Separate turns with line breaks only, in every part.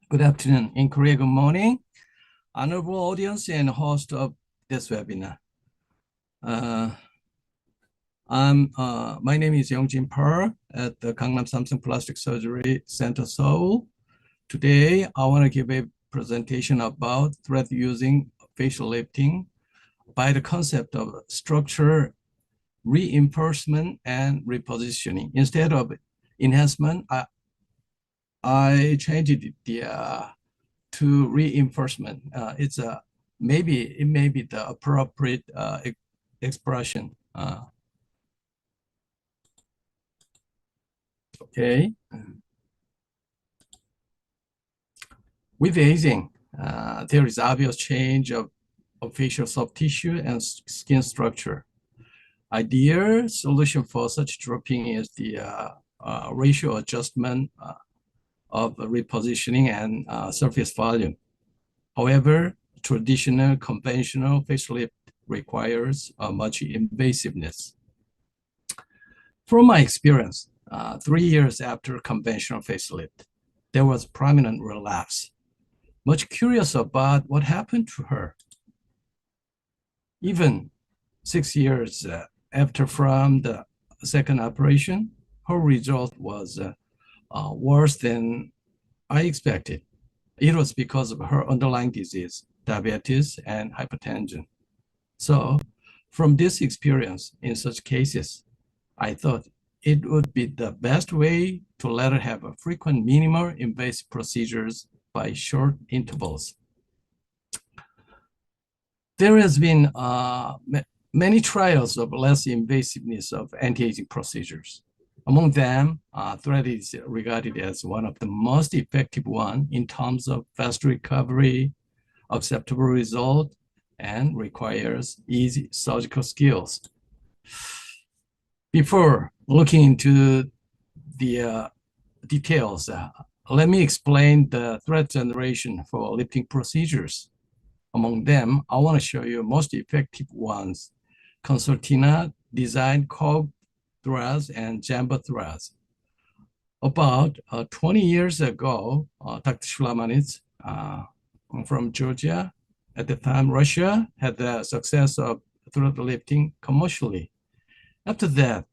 Good afternoon. In Korea, good morning. Honorable audience and host of this webinar. My name is Youngjin Park at the Gangnam Samsung Plastic Surgery Center, Seoul. Today, I want to give a presentation about thread using facial lifting by the concept of structure reinforcement and repositioning. Instead of enhancement, I changed it to reinforcement. It may be the appropriate expression. Okay. With aging, there is obvious change of facial soft tissue and skin structure. Ideal solution for such dropping is the ratio adjustment of repositioning and surface volume. However, traditional conventional facelift requires much invasiveness. From my experience, 3 years after conventional facelift, there was prominent relapse. Much curious about what happened to her. Even 6 years after from the second operation, her result was worse than I expected. It was because of her underlying disease, diabetes and hypertension. So from this experience in such cases, I thought it would be the best way to let her have a frequent minimal invasive procedures by short intervals. There has been many trials of less invasiveness of anti-aging procedures. Among them, thread is regarded as one of the most effective one in terms of fast recovery, acceptable result, and requires easy surgical skills. Before looking into the details, let me explain the thread generation for lifting procedures. Among them, I want to show you most effective ones: concertina, design curved threads, and jamba threads. About 20 years ago, Dr. Shulamanitz from Georgia, at the time Russia, had the success of thread lifting commercially. After that,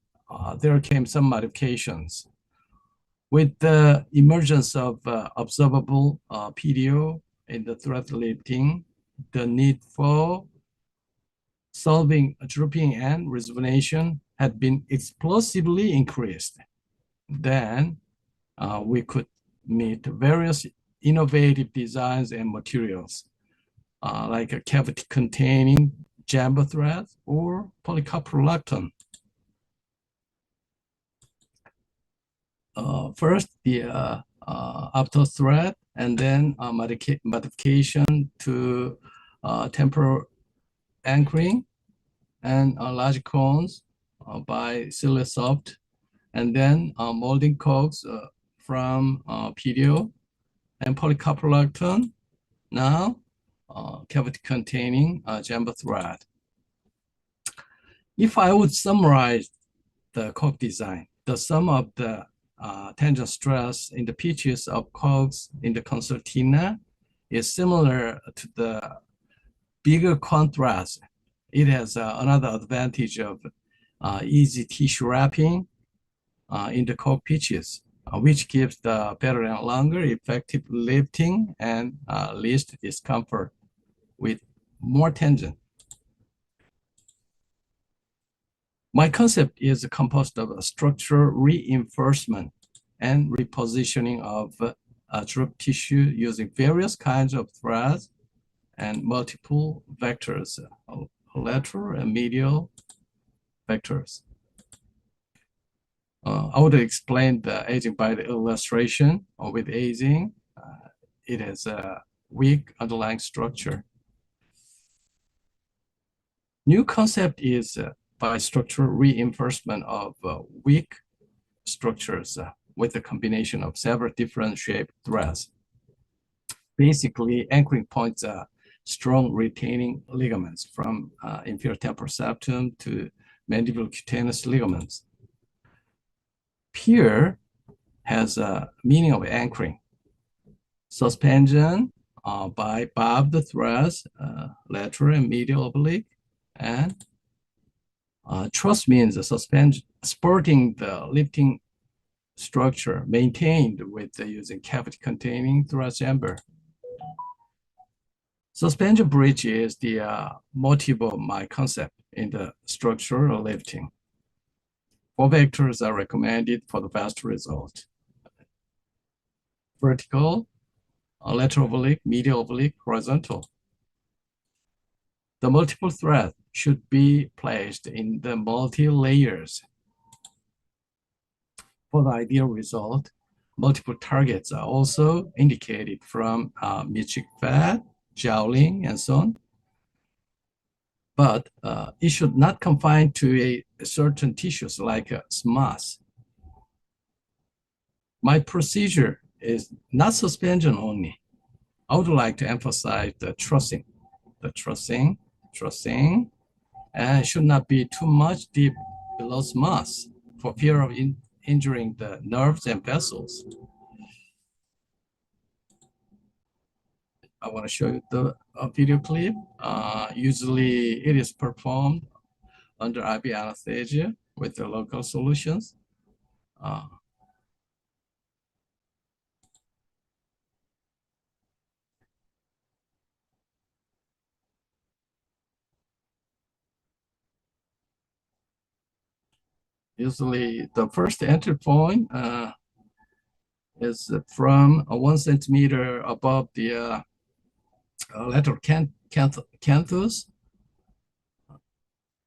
there came some modifications. With the emergence of observable PDO in the thread lifting, the need for solving drooping and rejuvenation had been explosively increased. Then we could meet various innovative designs and materials like a cavity-containing jamba thread or polycaprolactam. First, the after thread, and then modification to temporal anchoring and large cones by Silosoft, and then molding cogs from PDO and polycaprolactam. Now, cavity-containing jamba thread. If I would summarize the cog design, the sum of the tangent stress in the pitches of cogs in the concertina is similar to the bigger contrast. It has another advantage of easy tissue wrapping in the cog pitches, which gives the better and longer effective lifting and least discomfort with more tangent. My concept is composed of structural reinforcement and repositioning of droop tissue using various kinds of threads and multiple vectors, lateral and medial vectors. I would explain the aging by the illustration. With aging, it has a weak underlying structure. New concept is by structural reinforcement of weak structures with a combination of several different shaped threads. Basically, anchoring points are strong retaining ligaments from inferior temporal septum to mandibular cutaneous ligaments. Pier has a meaning of anchoring. suspension by bobbed threads, lateral and medial oblique, and truss means the suspension supporting the lifting structure maintained with using cavity containing thread chamber. Suspension bridge is the motive of my concept in the structural lifting. 4 vectors are recommended for the best result: vertical, lateral oblique, medial oblique, horizontal. The multiple thread should be placed in the multi-layers. For the ideal result, multiple targets are also indicated from metric fat, jowling, and so on. But it should not confine to a certain tissues like SMAS. My procedure is not suspension only. I would like to emphasize the trussing. The trussing, and it should not be too much deep below SMAS for fear of injuring the nerves and vessels. I want to show you the video clip. Usually it is performed under IV anesthesia with the local solutions. Usually the first entry point is from 1 centimeter above the lateral canthus.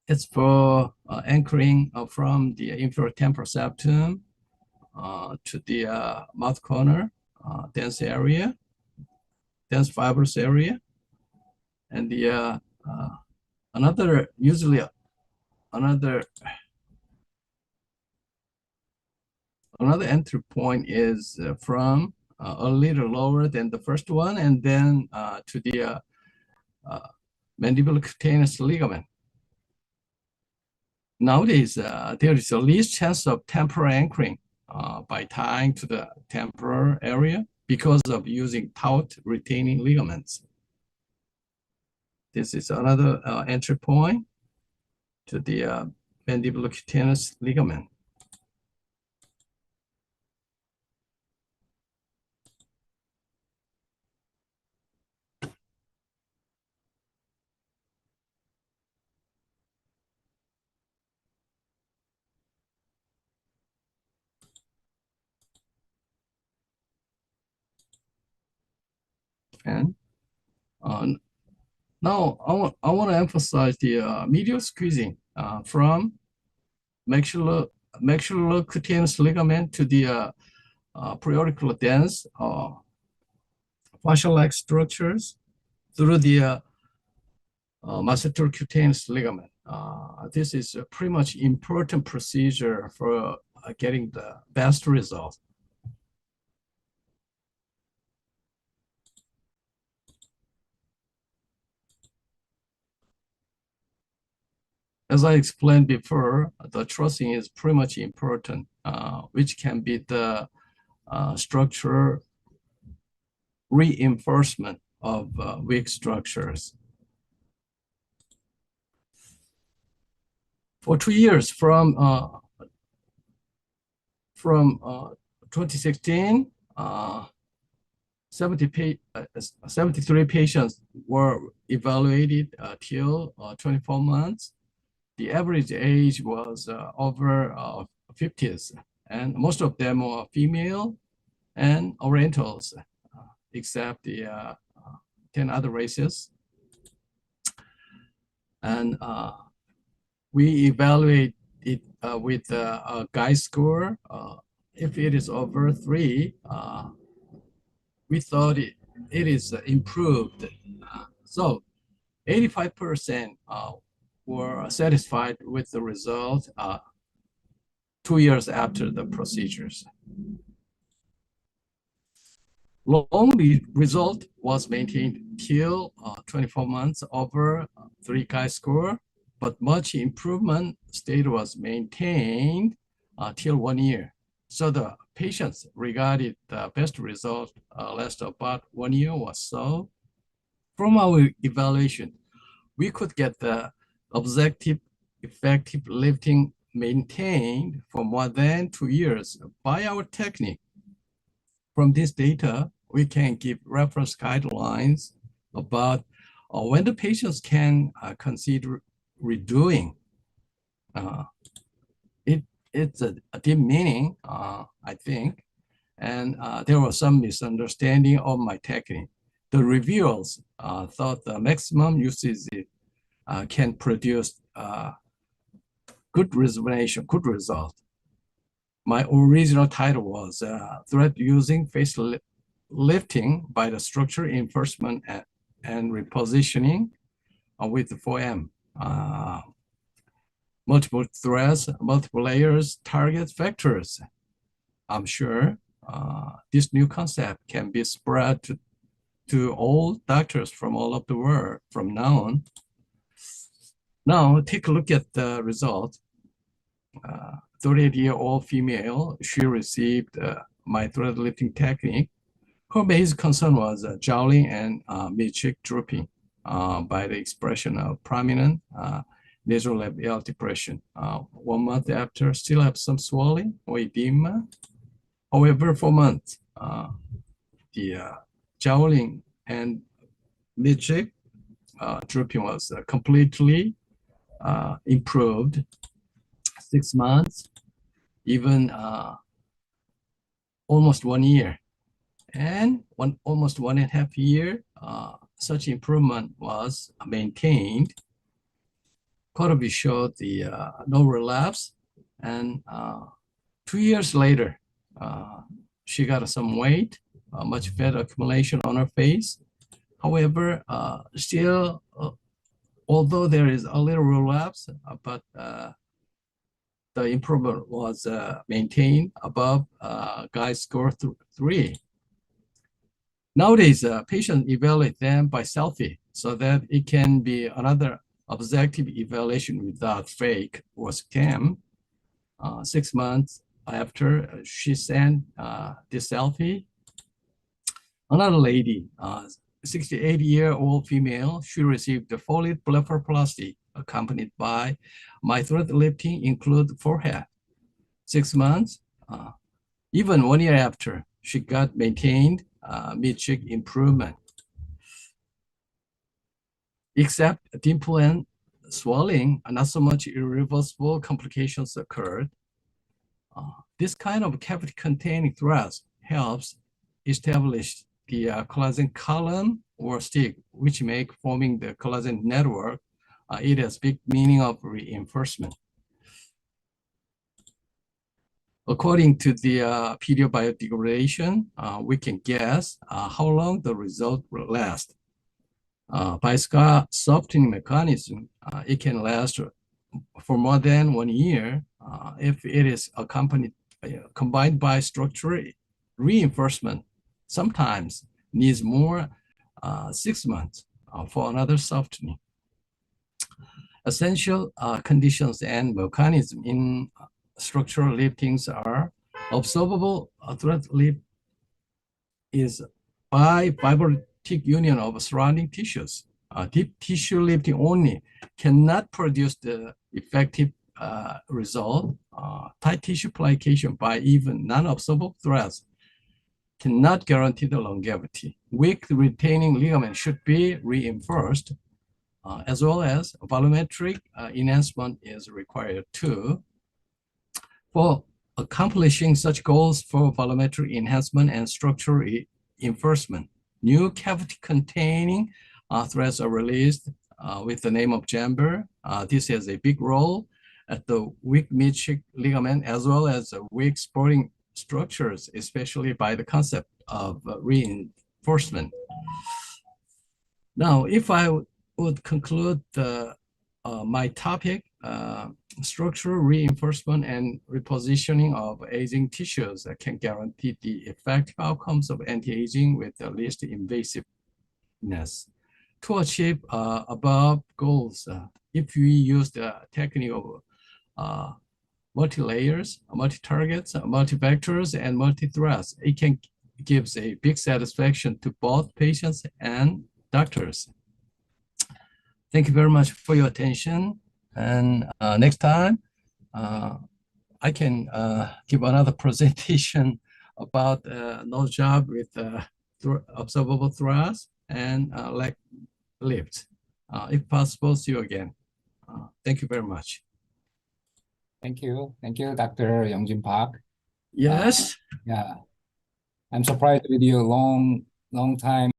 It's for anchoring from the inferior temporal septum to the mouth corner, dense area, dense fibrous area, and the another entry point is from a little lower than the first one, and then to the mandibular cutaneous ligament. Nowadays, there is the least chance of temporal anchoring by tying to the temporal area because of using taut retaining ligaments. This is another entry point to the mandibular cutaneous ligament. And now I want to emphasize the medial squeezing from maxillar cutaneous ligament to the preauricular dense fascia-like structures through the masseter cutaneous ligament. This is a pretty much important procedure for getting the best result. As I explained before, the trussing is pretty much important, which can be the structure reinforcement of weak structures. For 2 years, from 2016, 73 patients were evaluated till 24 months. The average age was over 50s, and most of them were female and Orientals, except the 10 other races. And we evaluate it with a GUI score. If it is over 3, we thought it is improved. So 85% were satisfied with the result 2 years after the procedures. Long result was maintained till 24 months over 3 GUI score, but much improvement state was maintained till 1 year. So the patients regarded the best result last about 1 year or so. From our evaluation, we could get the objective effective lifting maintained for more than 2 years by our technique. From this data, we can give reference guidelines about when the patients can consider redoing. It's a deep meaning, I think, and there was some misunderstanding of my technique. The reviewers thought the maximum usage can produce good rejuvenation, good result. My original title was thread using face lifting by the structure reinforcement and repositioning with the 4M. Multiple threads, multiple layers, target factors. I'm sure this new concept can be spread to all doctors from all of the world from now on. Now, take a look at the result. 38-year-old female, she received my thread lifting technique. Her basic concern was jowling and mid-cheek drooping by the expression of prominent nasolabial depression. 1 month after, still have some swelling or edema. However, 4 months, the jowling and mid-cheek drooping was completely improved. 6 months, even almost 1 year, and almost 1.5 years, such improvement was maintained. Kotobi showed the no relapse, and 2 years later, she got some weight, much fat accumulation on her face. However, still, although there is a little relapse, but the improvement was maintained above GAI score 3. Nowadays, patients evaluate them by selfie so that it can be another objective evaluation without fake or scam. 6 months after she sent this selfie, another lady, 68-year-old female, she received the folate blepharoplasty accompanied by my thread lifting include forehead. 6 months, even 1 year after, she got maintained mid-cheek improvement. Except dimple and swelling, not so much irreversible complications occurred. This kind of cavity-containing threads helps establish the collagen column or stick, which make forming the collagen network. It has big meaning of reinforcement. According to the PD biodegradation, we can guess how long the result will last. By scar softening mechanism, it can last for more than 1 year if it is accompanied, combined by structural reinforcement. Sometimes needs more 6 months for another softening. Essential conditions and mechanism in structural liftings are observable thread lift is by fibrotic union of surrounding tissues. Deep tissue lifting only cannot produce the effective result. Tight tissue plication by even non-observable threads cannot guarantee the longevity. Weak retaining ligament should be reinforced, as well as volumetric enhancement is required too. For accomplishing such goals for volumetric enhancement and structural reinforcement, new cavity-containing threads are released with the name of Jamber. This has a big role at the weak mid-cheek ligament as well as weak sporting structures, especially by the concept of reinforcement. Now, if I would conclude my topic, structural reinforcement and repositioning of aging tissues that can guarantee the effective outcomes of anti-aging with the least invasiveness. To achieve above goals, if we use the technique of multi-layers, multi-targets, multi-vectors, and multi-threads. It can gives a big satisfaction to both patients and doctors. Thank you very much for your attention. And next time, I can give another presentation about nose job with observable threads and leg lift. If possible, see you again. Thank you very much.
Thank you, Dr. Youngjin Park.
Yes.
Yeah, I'm surprised with your long time